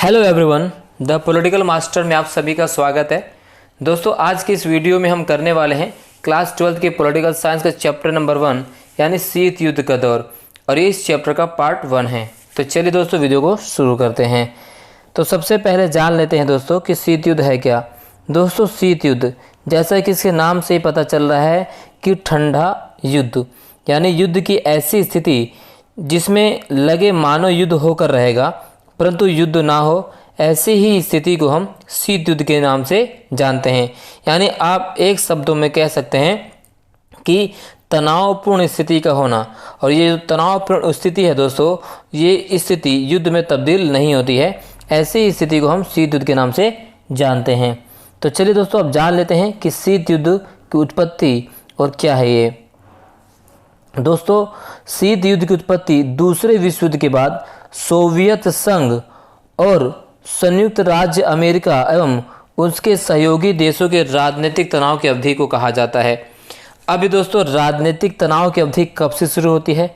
Hello everyone, the political master में आप सभी का स्वागत है। दोस्तों, आज की इस वीडियो में हम करने वाले हैं क्लास 12 के पॉलिटिकल साइंस का चैप्टर नंबर 1 यानी शीत युद्ध का दौर, और ये इस चैप्टर का पार्ट 1 है। तो चलिए दोस्तों, वीडियो को शुरू करते हैं। तो सबसे पहले जान लेते हैं दोस्तों कि शीत युद्ध है क्या। दोस्तों, शीत युद्ध जैसा कि इसके नाम से ही पता चल रहा है कि ठंडा युद्ध, यानी युद्ध की ऐसी स्थिति जिसमें लगे मानो युद्ध होकर रहेगा परंतु युद्ध ना हो, ऐसी ही स्थिति को हम शीत युद्ध के नाम से जानते हैं। यानी आप एक शब्दों में कह सकते हैं कि तनावपूर्ण स्थिति का होना। और ये जो तनावपूर्ण स्थिति है दोस्तों, ये स्थिति युद्ध में तब्दील नहीं होती है। ऐसी स्थिति को हम शीत युद्ध के नाम से जानते हैं। तो चलिए दोस्तों, अब जान लेते हैं कि शीत युद्ध की उत्पत्ति और क्या है ये। दोस्तों, शीत युद्ध की उत्पत्ति दूसरे विश्व युद्ध के बाद सोवियत संघ और संयुक्त राज्य अमेरिका एवं उसके सहयोगी देशों के राजनीतिक तनाव की अवधि को कहा जाता है। अभी दोस्तों, राजनीतिक तनाव की अवधि कब से शुरू होती है?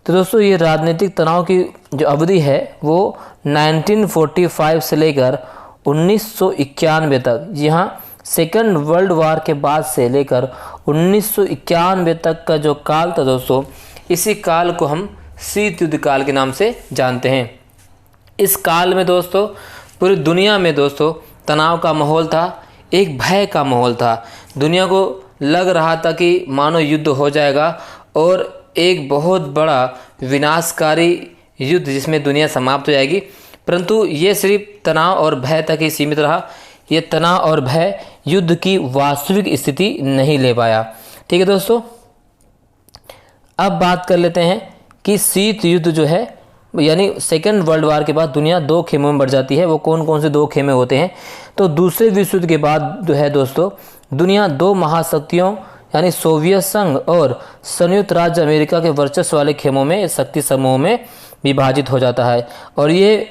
तो दोस्तों, ये राजनीतिक तनाव की जो अवधि है वो 1945 से लेकर 1991 तक, यहाँ सेकेंड वर्ल्ड वार के बाद से लेकर 1991 तक का जो काल था दोस्तों, इसी काल को हम शीत युद्ध काल के नाम से जानते हैं। इस काल में दोस्तों पूरी दुनिया में दोस्तों तनाव का माहौल था, एक भय का माहौल था। दुनिया को लग रहा था कि मानो युद्ध हो जाएगा और एक बहुत बड़ा विनाशकारी युद्ध जिसमें दुनिया समाप्त हो जाएगी। परंतु ये सिर्फ तनाव और भय तक ही सीमित रहा। ये तनाव और भय युद्ध की वास्तविक स्थिति नहीं ले पाया। ठीक है दोस्तों, अब बात कर लेते हैं कि शीत युद्ध जो है, यानी सेकेंड वर्ल्ड वार के बाद दुनिया दो खेमों में बढ़ जाती है। वो कौन कौन से दो खेमे होते हैं? तो दूसरे विश्व युद्ध के बाद जो है दोस्तों, दुनिया दो महाशक्तियों यानी सोवियत संघ और संयुक्त राज्य अमेरिका के वर्चस्व वाले खेमों में, शक्ति समूह में विभाजित हो जाता है। और ये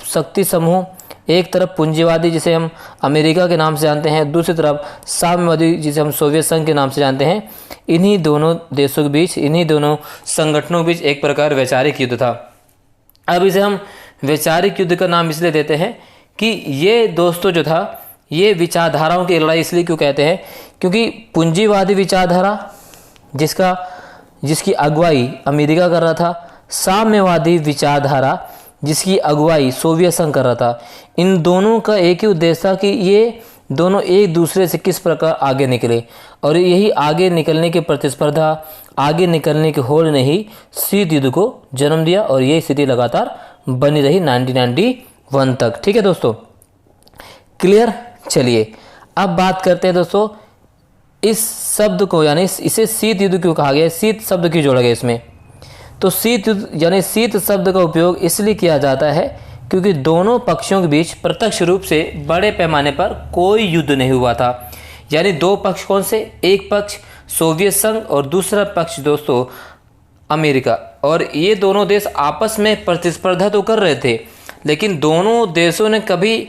शक्ति समूह एक तरफ पूंजीवादी जिसे हम अमेरिका के नाम से जानते हैं, दूसरी तरफ साम्यवादी जिसे हम सोवियत संघ के नाम से जानते हैं। इन्हीं दोनों देशों के बीच, इन्हीं दोनों संगठनों के बीच एक प्रकार वैचारिक युद्ध था। अब इसे हम वैचारिक युद्ध का नाम इसलिए देते हैं कि ये दोस्तों जो था, ये विचारधाराओं की लड़ाई इसलिए क्यों कहते हैं, क्योंकि पूंजीवादी विचारधारा जिसकी अगुवाई अमेरिका कर रहा था, साम्यवादी विचारधारा जिसकी अगुवाई सोवियत संघ कर रहा था, इन दोनों का एक ही उद्देश्य था कि ये दोनों एक दूसरे से किस प्रकार आगे निकले। और यही आगे निकलने की प्रतिस्पर्धा, आगे निकलने की होड़ ने ही शीत युद्ध को जन्म दिया और ये स्थिति लगातार बनी रही 1991 तक। ठीक है दोस्तों, क्लियर। चलिए अब बात करते हैं दोस्तों इस शब्द को, यानी इसे शीत युद्ध क्यों कहा गया, शीत शब्द क्यों जोड़ा गया इसमें। तो शीत युद्ध यानी शीत शब्द का उपयोग इसलिए किया जाता है क्योंकि दोनों पक्षों के बीच प्रत्यक्ष रूप से बड़े पैमाने पर कोई युद्ध नहीं हुआ था। यानी दो पक्ष कौन से? एक पक्ष सोवियत संघ और दूसरा पक्ष दोस्तों अमेरिका। और ये दोनों देश आपस में प्रतिस्पर्धा तो कर रहे थे, लेकिन दोनों देशों ने कभी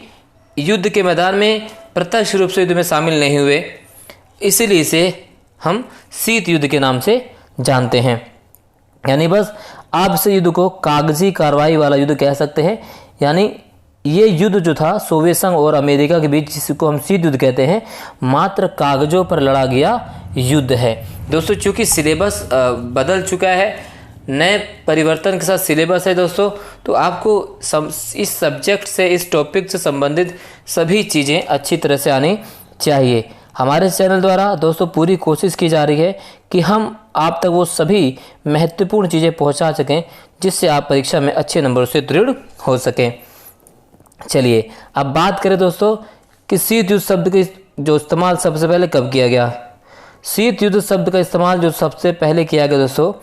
युद्ध के मैदान में प्रत्यक्ष रूप से युद्ध में शामिल नहीं हुए। इसीलिए इसे हम शीत युद्ध के नाम से जानते हैं। यानी बस आप इस युद्ध को कागजी कार्रवाई वाला युद्ध कह सकते हैं। यानी ये युद्ध जो था सोवियत संघ और अमेरिका के बीच, जिसको हम शीत युद्ध कहते हैं, मात्र कागजों पर लड़ा गया युद्ध है। दोस्तों, चूंकि सिलेबस बदल चुका है, नए परिवर्तन के साथ सिलेबस है दोस्तों, तो आपको इस सब्जेक्ट से, इस टॉपिक से संबंधित सभी चीज़ें अच्छी तरह से आनी चाहिए। हमारे चैनल द्वारा दोस्तों पूरी कोशिश की जा रही है कि हम आप तक वो सभी महत्वपूर्ण चीज़ें पहुंचा सकें जिससे आप परीक्षा में अच्छे नंबरों से दृढ़ हो सकें। चलिए अब बात करें दोस्तों कि शीत युद्ध शब्द के जो इस्तेमाल सबसे पहले कब किया गया। शीत युद्ध शब्द का इस्तेमाल जो सबसे पहले किया गया दोस्तों,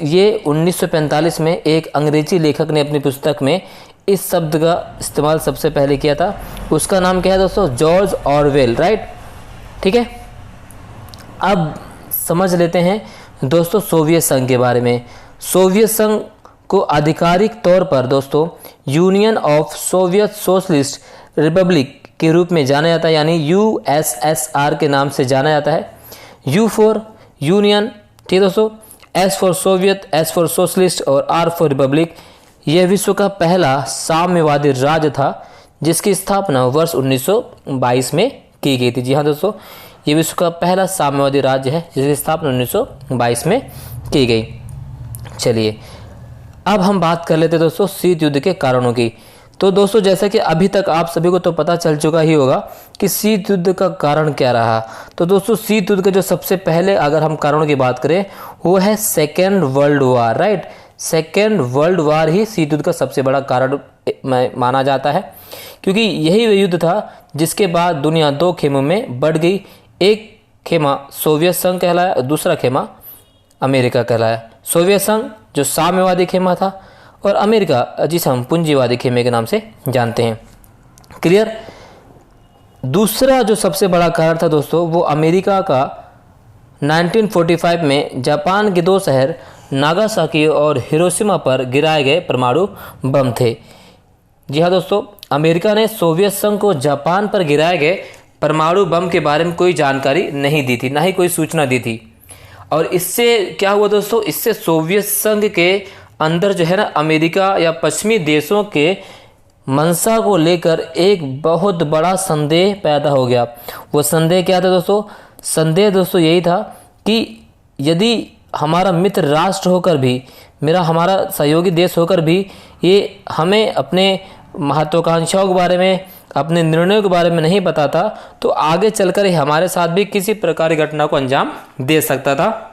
ये 1945 में एक अंग्रेजी लेखक ने अपनी पुस्तक में इस शब्द का इस्तेमाल सबसे पहले किया था। उसका नाम क्या है दोस्तों? George Orwell, right. ठीक है, अब समझ लेते हैं दोस्तों सोवियत संघ के बारे में। सोवियत संघ को आधिकारिक तौर पर दोस्तों union of Soviet socialist Republic के रूप में जाना जाता है, यानी USSR के नाम से जाना जाता है। U फॉर यूनियन, ठीक है दोस्तों, S for Soviet, S for socialist और R फॉर रिपब्लिक। यह विश्व का पहला साम्यवादी राज्य था जिसकी स्थापना वर्ष 1922 में की गई थी। जी हाँ दोस्तों, ये विश्व का पहला साम्यवादी राज्य है जिसकी स्थापना 1922 में की गई। चलिए अब हम बात कर लेते हैं दोस्तों शीत युद्ध के कारणों की। तो दोस्तों जैसा कि अभी तक आप सभी को तो पता चल चुका ही होगा कि शीत युद्ध का कारण क्या रहा। तो दोस्तों शीत युद्ध के जो सबसे पहले अगर हम कारणों की बात करें वो है second world war, right. Second world war ही शीत युद्ध का सबसे बड़ा कारण माना जाता है, क्योंकि यही वह युद्ध था जिसके बाद दुनिया दो खेमों में बढ़ गई। एक खेमा सोवियत संघ कहलाया और दूसरा खेमा अमेरिका कहलाया। सोवियत संघ जो साम्यवादी खेमा था और अमेरिका जिसे हम पूंजीवादी खेमे के नाम से जानते हैं। क्लियर। दूसरा जो सबसे बड़ा कारण था दोस्तों वो अमेरिका का 1945 में जापान के दो शहर नागासाकी और हिरोशिमा पर गिराए गए परमाणु बम थे। जी हाँ दोस्तों, अमेरिका ने सोवियत संघ को जापान पर गिराए गए परमाणु बम के बारे में कोई जानकारी नहीं दी थी, ना ही कोई सूचना दी थी। और इससे क्या हुआ दोस्तों, इससे सोवियत संघ के अंदर जो है ना अमेरिका या पश्चिमी देशों के मंशा को लेकर एक बहुत बड़ा संदेह पैदा हो गया। वो संदेह क्या था दोस्तों? संदेह दोस्तों यही था कि यदि हमारा मित्र राष्ट्र होकर भी, हमारा सहयोगी देश होकर भी ये हमें अपने महत्वाकांक्षाओं के बारे में, अपने निर्णयों के बारे में नहीं बताता, तो आगे चलकर हमारे साथ भी किसी प्रकार की घटना को अंजाम दे सकता था।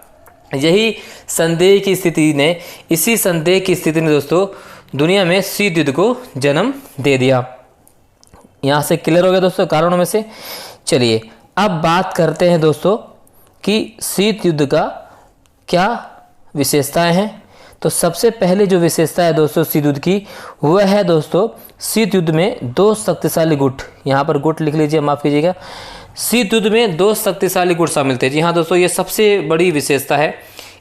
यही संदेह की स्थिति ने, इसी संदेह की स्थिति ने दोस्तों दुनिया में शीत युद्ध को जन्म दे दिया। यहाँ से क्लियर हो गया दोस्तों कारणों में से। चलिए अब बात करते हैं दोस्तों कि शीत युद्ध का क्या विशेषताएं हैं। तो सबसे पहले जो विशेषता है दोस्तों शीत युद्ध की, वह है दोस्तों शीत युद्ध में दो शक्तिशाली गुट, यहाँ पर गुट लिख लीजिए, माफ कीजिएगा। शीत युद्ध में दो शक्तिशाली गुट शामिल थे। जी हाँ दोस्तों, ये सबसे बड़ी विशेषता है।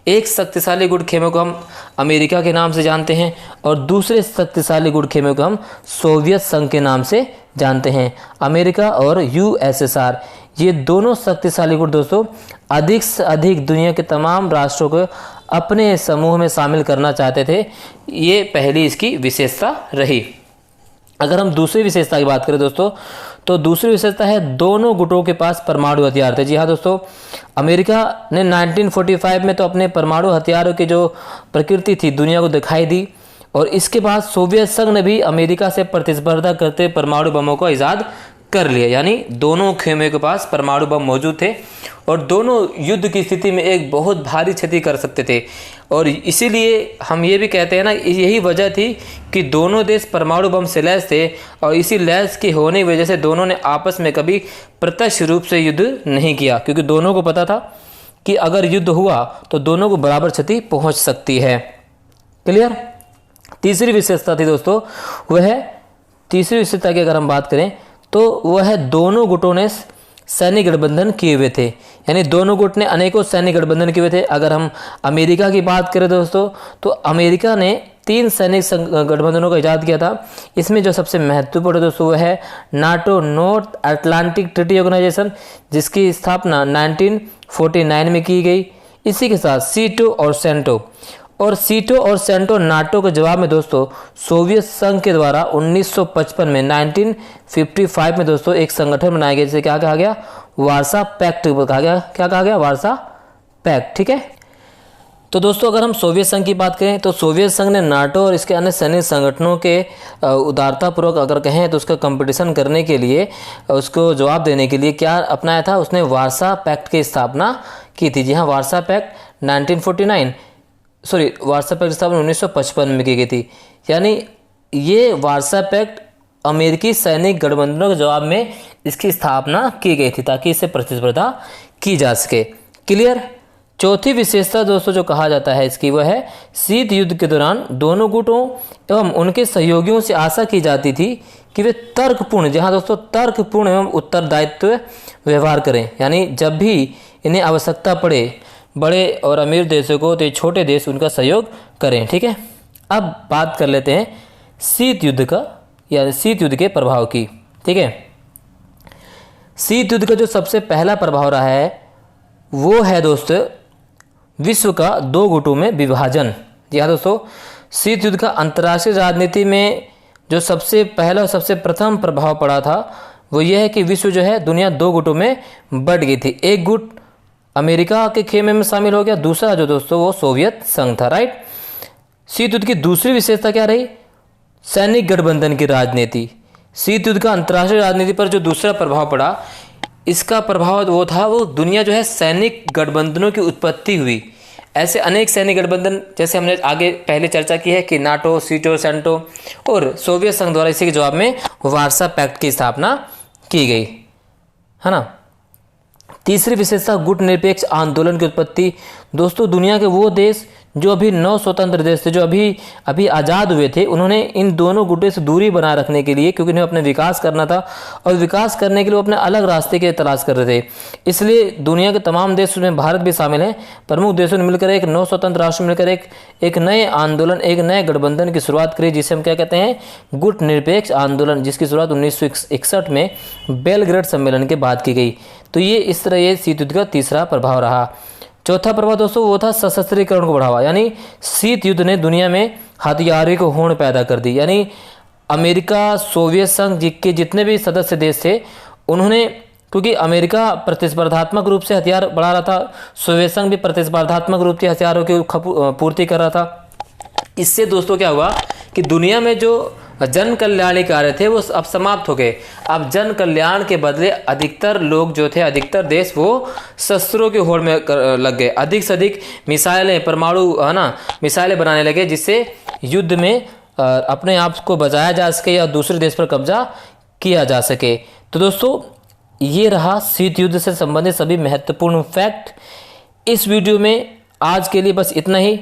एक शक्तिशाली गुट खेमे को हम अमेरिका के नाम से जानते हैं और दूसरे शक्तिशाली गुट खेमे को हम सोवियत संघ के नाम से जानते हैं। अमेरिका और यूएसएसआर, ये दोनों शक्तिशाली गुट दोस्तों अधिक से अधिक दुनिया के तमाम राष्ट्रों को अपने समूह में शामिल करना चाहते थे। ये पहली इसकी विशेषता रही। अगर हम दूसरी विशेषता की बात करें दोस्तों, तो दूसरी विशेषता है दोनों गुटों के पास परमाणु हथियार थे। जी हाँ दोस्तों, अमेरिका ने 1945 में तो अपने परमाणु हथियारों की जो प्रकृति थी दुनिया को दिखाई दी, और इसके बाद सोवियत संघ ने भी अमेरिका से प्रतिस्पर्धा करते परमाणु बमों को ईजाद कर लिया। यानी दोनों खेमे के पास परमाणु बम मौजूद थे और दोनों युद्ध की स्थिति में एक बहुत भारी क्षति कर सकते थे। और इसीलिए हम ये भी कहते हैं ना, यही वजह थी कि दोनों देश परमाणु बम से लैस थे, और इसी लैस के होने की वजह से दोनों ने आपस में कभी प्रत्यक्ष रूप से युद्ध नहीं किया, क्योंकि दोनों को पता था कि अगर युद्ध हुआ तो दोनों को बराबर क्षति पहुंच सकती है। क्लियर। तीसरी विशेषता थी दोस्तों, वह है तीसरी विशेषता की अगर हम बात करें तो वह है दोनों गुटों ने सैनिक गठबंधन किए हुए थे। यानी दोनों गुट ने अनेकों सैनिक गठबंधन किए हुए थे। अगर हम अमेरिका की बात करें दोस्तों, तो अमेरिका ने 3 सैनिक गठबंधनों का इजाद किया था। इसमें जो सबसे महत्वपूर्ण दोस्तों वह है NATO, North Atlantic Treaty Organization, जिसकी स्थापना 1949 में की गई। इसी के साथ सीटो और सेंटो, और सीटो और सेंटो नाटो के जवाब में दोस्तों सोवियत संघ के द्वारा 1955 में 1955 में दोस्तों एक संगठन बनाया गया जिसे क्या कहा गया? वार्सा पैक्ट कहा गया। क्या कहा गया? Warsaw Pact. ठीक है। तो दोस्तों अगर हम सोवियत संघ की बात करें तो सोवियत संघ ने नाटो और इसके अन्य सैनिक संगठनों के उदारतापूर्वक अगर कहें तो उसका कंपटीशन करने के लिए, उसको जवाब देने के लिए क्या अपनाया था? उसने वार्सा पैक्ट की स्थापना की थी। जी हाँ, वार्सा पैक्ट 1955 में की गई थी। यानी ये वार्सा पैक्ट अमेरिकी सैनिक गठबंधनों के जवाब में इसकी स्थापना की गई थी ताकि इससे प्रतिस्पर्धा की जा सके। क्लियर। चौथी विशेषता दोस्तों जो कहा जाता है इसकी, वह है शीत युद्ध के दौरान दोनों गुटों एवं उनके सहयोगियों से आशा की जाती थी कि वे तर्कपूर्ण, जहां दोस्तों तर्कपूर्ण एवं उत्तरदायित्व व्यवहार करें। यानी जब भी इन्हें आवश्यकता पड़े बड़े और अमीर देशों को, तो छोटे देश उनका सहयोग करें। ठीक है। अब बात कर लेते हैं शीत युद्ध का, या शीत युद्ध के प्रभाव की। ठीक है। शीत युद्ध का जो सबसे पहला प्रभाव रहा है वो है दोस्तों विश्व का 2 गुटों में विभाजन। जी हाँ दोस्तों, शीत युद्ध का अंतर्राष्ट्रीय राजनीति में जो सबसे पहला और सबसे प्रथम प्रभाव पड़ा था वो ये है कि विश्व जो है दुनिया दो गुटों में बट गई थी। एक गुट अमेरिका के खेमे में शामिल हो गया, दूसरा जो दोस्तों वो सोवियत संघ था, राइट। शीत युद्ध की दूसरी विशेषता क्या रही? सैनिक गठबंधन की राजनीति। शीत युद्ध का अंतर्राष्ट्रीय राजनीति पर जो दूसरा प्रभाव पड़ा, इसका प्रभाव वो था वो दुनिया जो है सैनिक गठबंधनों की उत्पत्ति हुई। ऐसे अनेक सैनिक गठबंधन जैसे हमने आगे पहले चर्चा की है कि नाटो, सीटो, सेंटो और सोवियत संघ द्वारा इसी के जवाब में वार्सा पैक्ट की स्थापना की गई, है ना। तीसरी विशेषता गुट निरपेक्ष आंदोलन की उत्पत्ति। दोस्तों दुनिया के वो देश जो अभी नौ स्वतंत्र देश थे, जो अभी आज़ाद हुए थे, उन्होंने इन दोनों गुटों से दूरी बनाए रखने के लिए, क्योंकि उन्हें अपने विकास करना था और विकास करने के लिए वो अपने अलग रास्ते की तलाश कर रहे थे, इसलिए दुनिया के तमाम देश, उसमें भारत भी शामिल हैं, प्रमुख देशों ने मिलकर एक नौ स्वतंत्र राष्ट्र मिलकर एक नए आंदोलन, एक नए गठबंधन की शुरुआत करी, जिसे हम क्या कहते हैं? गुट निरपेक्ष आंदोलन, जिसकी शुरुआत 1961 में बेलग्रेड सम्मेलन के बाद की गई। तो ये इस तरह ये शीत युद्ध का तीसरा प्रभाव रहा। चौथा प्रभाव दोस्तों वो था सशस्त्रीकरण को बढ़ावा, यानी शीत युद्ध ने दुनिया में हथियारों को होड़ पैदा कर दी। यानी अमेरिका, सोवियत संघ के जितने भी सदस्य देश थे, उन्होंने, क्योंकि अमेरिका प्रतिस्पर्धात्मक रूप से हथियार बढ़ा रहा था, सोवियत संघ भी प्रतिस्पर्धात्मक रूप से हथियारों की पूर्ति कर रहा था। इससे दोस्तों क्या हुआ कि दुनिया में जो जन कल्याणी कार्य थे वो अब समाप्त हो गए। अब जन कल्याण के बदले अधिकतर लोग जो थे, अधिकतर देश वो शस्त्रों की होड़ में लग गए। अधिक से अधिक मिसाइलें, परमाणु, है ना, मिसाइलें बनाने लगे, जिससे युद्ध में अपने आप को बचाया जा सके या दूसरे देश पर कब्जा किया जा सके। तो दोस्तों ये रहा शीत युद्ध से संबंधित सभी महत्वपूर्ण फैक्ट। इस वीडियो में आज के लिए बस इतना ही।